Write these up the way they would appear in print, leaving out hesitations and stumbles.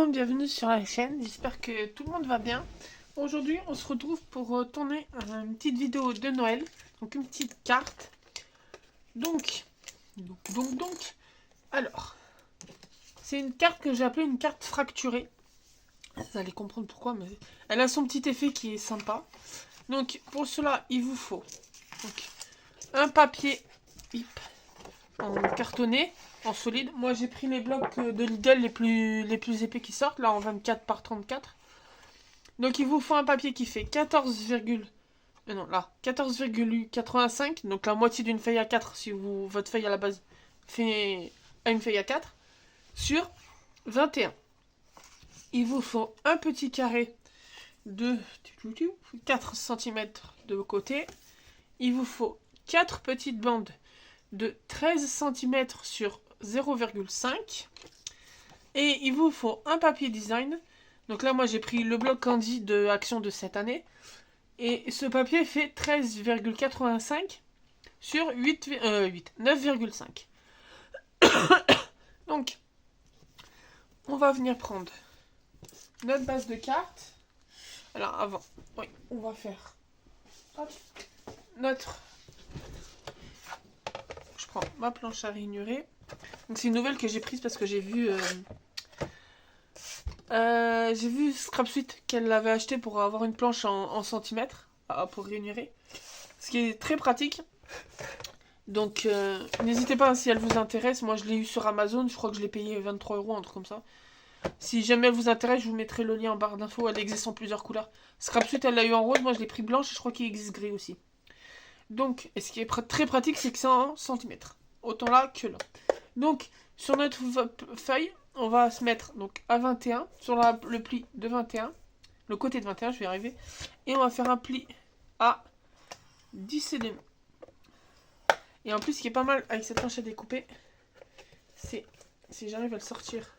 Hello, bienvenue sur la chaîne, j'espère que tout le monde va bien. Aujourd'hui on se retrouve pour tourner une petite vidéo de Noël, donc une petite carte. Donc, alors, c'est une carte que j'ai appelée une carte fracturée. Vous allez comprendre pourquoi, mais elle a son petit effet qui est sympa. Donc pour cela il vous faut donc, un papier en cartonné, en solide. Moi j'ai pris les blocs de Lidl les plus épais qui sortent, là en 24 par 34. Donc il vous faut un papier qui fait 14,85, donc la moitié d'une feuille A4 si votre feuille à la base fait une feuille A4, sur 21. Il vous faut un petit carré de 4 cm de côté. Il vous faut 4 petites bandes de 13 cm sur 0,5. Et il vous faut un papier design. Donc là, moi, j'ai pris le bloc Candy de Action de cette année. Et ce papier fait 13,85 sur 9,5. Donc, on va venir prendre notre base de cartes. Alors, avant, oui, on va faire notre... Je prends ma planche à ranurer. Donc, c'est une nouvelle que j'ai prise parce que j'ai vu... j'ai vu Scrapsuite qu'elle l'avait acheté pour avoir une planche en centimètres pour ranurer. Ce qui est très pratique. Donc n'hésitez pas si elle vous intéresse. Moi je l'ai eu sur Amazon. Je crois que je l'ai payé 23 €, un truc comme ça. Si jamais elle vous intéresse, je vous mettrai le lien en barre d'infos. Elle existe en plusieurs couleurs. Scrapsuite elle l'a eu en rose. Moi je l'ai pris blanche et je crois qu'il existe gris aussi. Donc, et ce qui est très pratique, c'est que c'est en centimètres. Autant là que là. Donc, sur notre feuille, on va se mettre donc à 21, sur le pli de 21, le côté de 21, je vais y arriver, et on va faire un pli à 10 cm. Et en plus, ce qui est pas mal avec cette planche à découper, c'est si j'arrive à le sortir,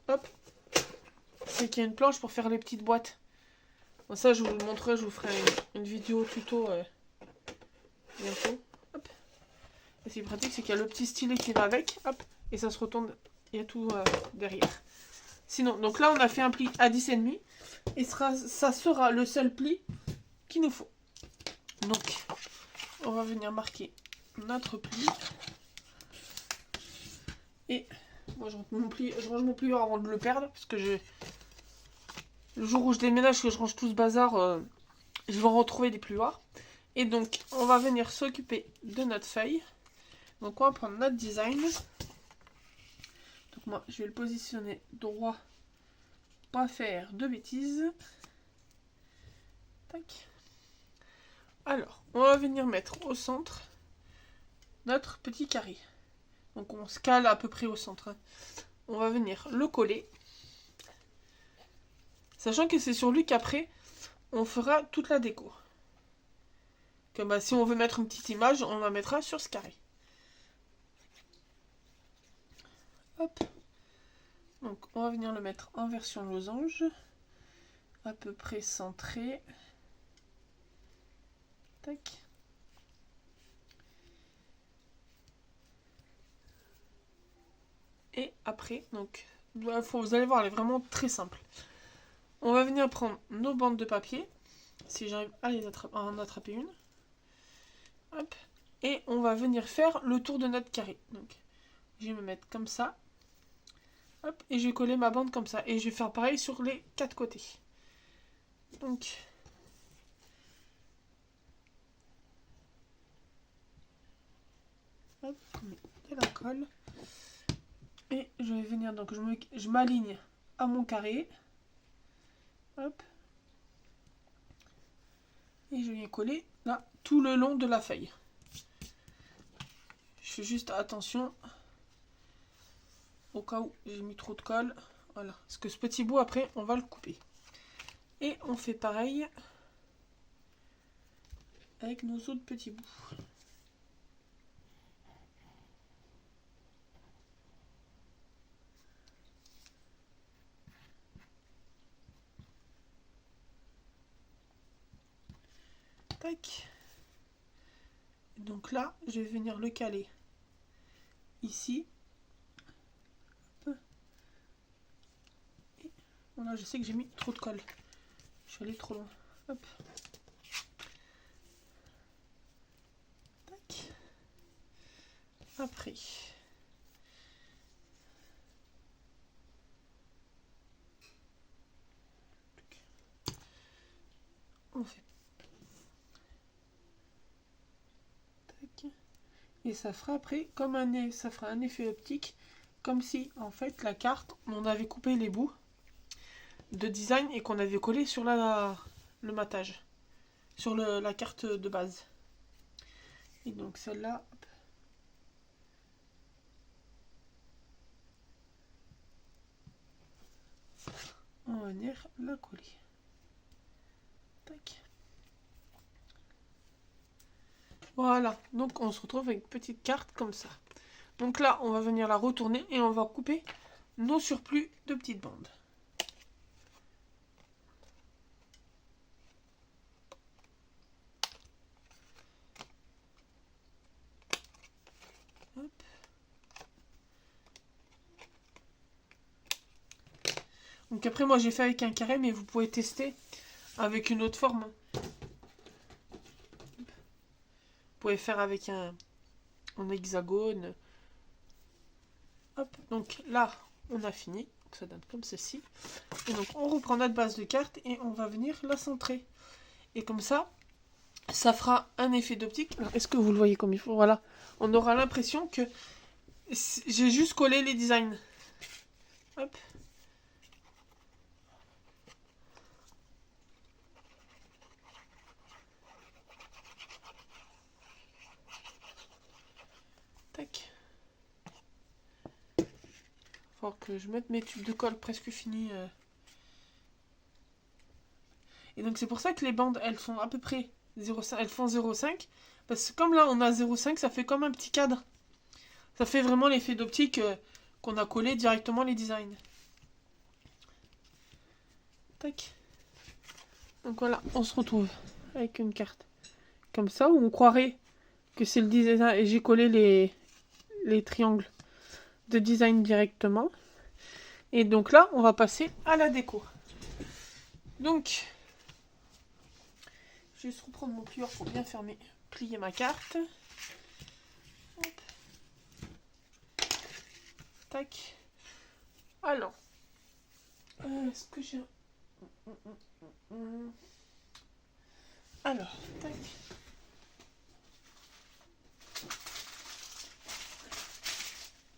hop, c'est qu'il y a une planche pour faire les petites boîtes. Bon, ça, je vous le montrerai, je vous ferai une vidéo tuto bientôt. Hop. Et ce qui est pratique, c'est qu'il y a le petit stylet qui va avec, hop, et ça se retourne, il y a tout derrière. Sinon, donc là, on a fait un pli à 10,5, et ça sera le seul pli qu'il nous faut. Donc, on va venir marquer notre pli. Et moi, je range mon pli avant de le perdre, parce que le jour où je déménage, que je range tout ce bazar, je vais en retrouver des plioirs. Et donc, on va venir s'occuper de notre feuille. Donc, on va prendre notre design. Donc, moi, je vais le positionner droit, pas faire de bêtises. Tac. Alors, on va venir mettre au centre notre petit carré. Donc, on se cale à peu près au centre. On va venir le coller. Sachant que c'est sur lui qu'après, on fera toute la déco. Que si on veut mettre une petite image, on la mettra sur ce carré. Hop. Donc on va venir le mettre en version losange. À peu près centré. Tac. Et après, donc, vous allez voir, elle est vraiment très simple. On va venir prendre nos bandes de papier. Si j'arrive à en attraper une. Hop. Et on va venir faire le tour de notre carré. Donc, je vais me mettre comme ça. Hop, et je vais coller ma bande comme ça. Et je vais faire pareil sur les 4 côtés. Donc, hop, on met de la colle. Et je vais venir, donc je m'aligne à mon carré. Hop. Et je viens coller là, tout le long de la feuille. Je fais juste attention au cas où j'ai mis trop de colle. Voilà, parce que ce petit bout après on va le couper. Et on fait pareil avec nos autres petits bouts. Tac. Donc là, je vais venir le caler ici. Voilà, je sais que j'ai mis trop de colle. Je suis allée trop loin. Hop. Tac. Après. On fait. Tac. Et ça fera après comme ça fera un effet optique. Comme si en fait la carte, on avait coupé les bouts de design et qu'on avait collé sur le matage. Sur la carte de base. Et donc celle-là, on va venir la coller. Tac. Voilà, donc on se retrouve avec une petite carte comme ça. Donc là, on va venir la retourner et on va couper nos surplus de petites bandes. Hop. Donc après, moi j'ai fait avec un carré, mais vous pouvez tester avec une autre forme. Vous pouvez faire avec un hexagone. Hop, donc là, on a fini. Ça donne comme ceci. Et donc on reprend notre base de carte et on va venir la centrer. Et comme ça fera un effet d'optique. Est-ce que vous le voyez comme il faut? Voilà. On aura l'impression que j'ai juste collé les designs. Hop. Tac. Faut que je mette mes tubes de colle presque finis. Et donc c'est pour ça que les bandes, elles font à peu près 0,5. Elles font 0,5. Parce que comme là on a 0,5, ça fait comme un petit cadre. Ça fait vraiment l'effet d'optique qu'on a collé directement les designs. Tac. Donc voilà, on se retrouve avec une carte comme ça où on croirait que c'est le design et j'ai collé les triangles de design directement. Et donc là, on va passer à la déco. Donc, je vais juste reprendre mon plieur pour bien plier ma carte. Hop. Tac. Alors, est-ce que j'ai... Alors, tac.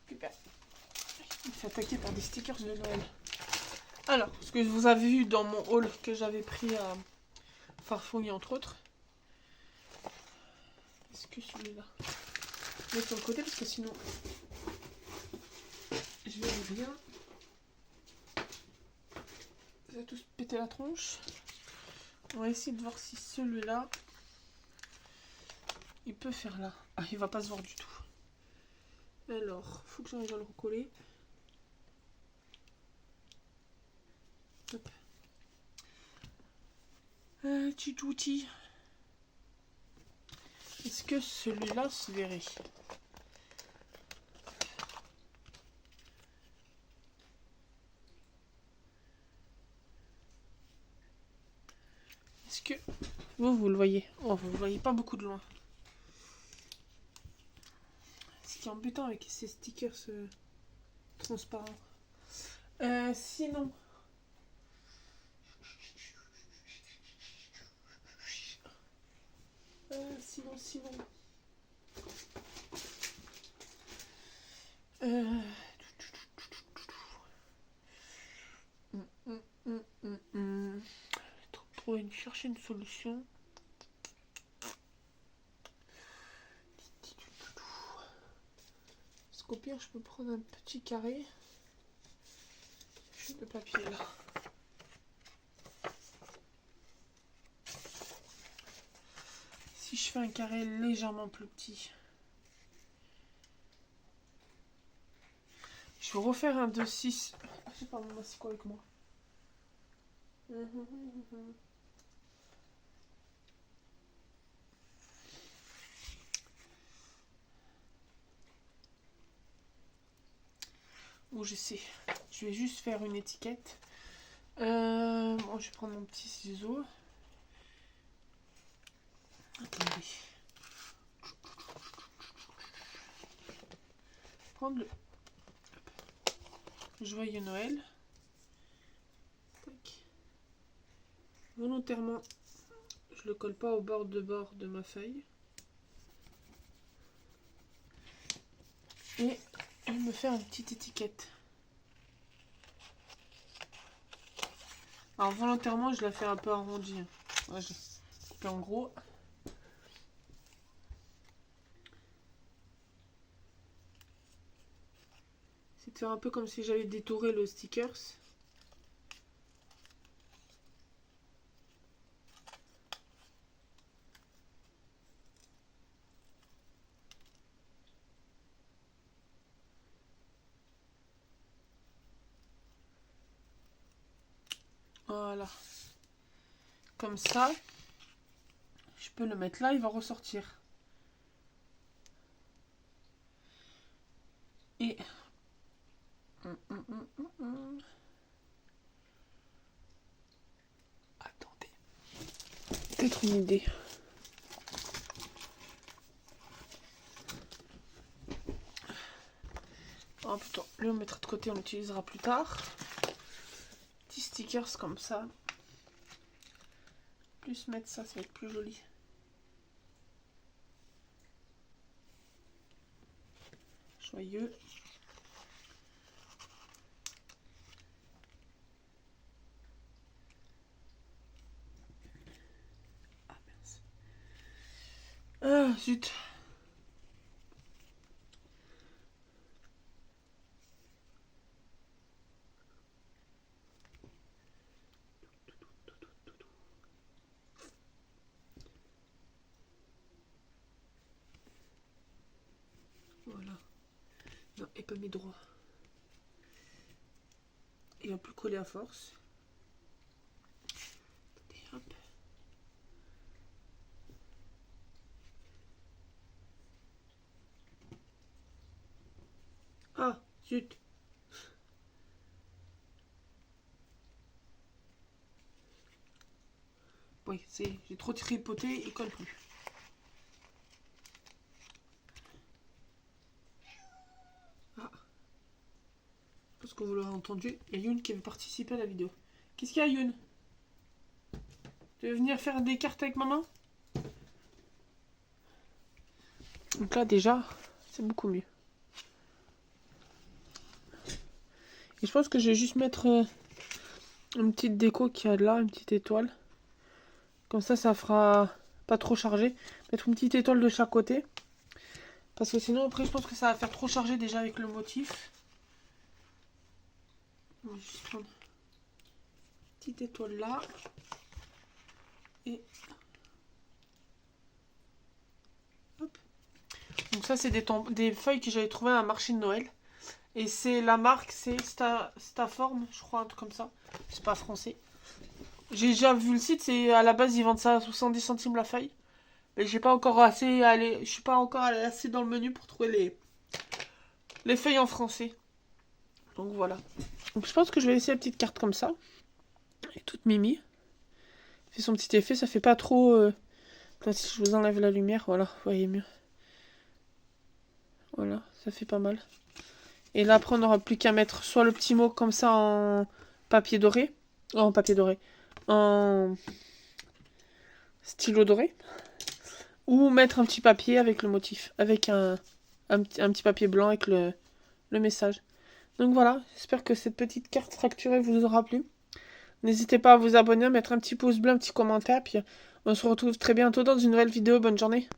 Super. Il fait attaquer par des stickers de Noël. Alors, ce que vous avez vu dans mon haul que j'avais pris à Farfouille entre autres. Est-ce que celui-là je vais mettre sur le côté parce que sinon je vais rien. Ça va tous péter la tronche. On va essayer de voir si celui-là il peut faire là. Ah, il va pas se voir du tout. Alors, faut que j'arrive à le recoller. Hop. Petit outil. Est-ce que celui-là se verrait? Est-ce que vous le voyez? Oh, vous le voyez pas beaucoup de loin. Ce qui est embêtant avec ces stickers transparents. Sinon... sinon... Chercher une solution. Parce qu'au pire, je peux prendre un petit carré de papier là. Si je fais un carré légèrement plus petit, je vais refaire un 2-6. Je sais pas, maman, c'est quoi avec moi? Ou je sais, je vais juste faire une étiquette Bon, je vais prendre mon petit ciseau. Attendez. Prendre le Joyeux Noël. Tac. Volontairement, je le colle pas au bord de ma feuille. Et je vais me faire une petite étiquette. Alors volontairement, je la fais un peu arrondie. Ouais, je l'ai coupé en gros. C'est de faire un peu comme si j'avais détouré le stickers. Voilà. Comme ça, je peux le mettre là, il va ressortir. Et... Attendez. Peut-être une idée. Oh putain, lui on mettra de côté, on l'utilisera plus tard. Petits stickers comme ça. Plus mettre ça, ça va être plus joli. Joyeux. Ah mince. Ah zut. Voilà. Non, et pas mis droit. Il va plus coller à force. Et hop. Ah, zut. Oui, j'ai trop tripoté, il colle plus. Ah. Parce que vous l'aurez entendu, il y a Youn qui veut participer à la vidéo. Qu'est-ce qu'il y a, Youn? Tu veux venir faire des cartes avec maman? Donc là, déjà, c'est beaucoup mieux. Et je pense que je vais juste mettre une petite déco qu'il y a là, une petite étoile. Comme ça fera pas trop chargé. Mettre une petite étoile de chaque côté. Parce que sinon, après, je pense que ça va faire trop chargé déjà avec le motif. On va juste prendre une petite étoile là. Et... hop. Donc ça, c'est des feuilles que j'avais trouvées à un marché de Noël. Et c'est la marque, c'est Staform, je crois, un truc comme ça. C'est pas français. J'ai déjà vu le site, c'est à la base ils vendent ça à 70 centimes la feuille. Mais j'ai pas encore assez allé, je suis pas encore allé assez dans le menu pour trouver les feuilles en français. Donc voilà. Donc je pense que je vais laisser la petite carte comme ça. Elle est toute mimi. Fait son petit effet, ça fait pas trop... Là, si je vous enlève la lumière, voilà, vous voyez mieux. Voilà, ça fait pas mal. Et là après on n'aura plus qu'à mettre soit le petit mot comme ça en papier doré. En papier doré. En stylo doré. Ou mettre un petit papier avec le motif. Avec un petit papier blanc avec le message. Donc voilà, j'espère que cette petite carte fracturée vous aura plu. N'hésitez pas à vous abonner, à mettre un petit pouce bleu, un petit commentaire. Puis on se retrouve très bientôt dans une nouvelle vidéo. Bonne journée.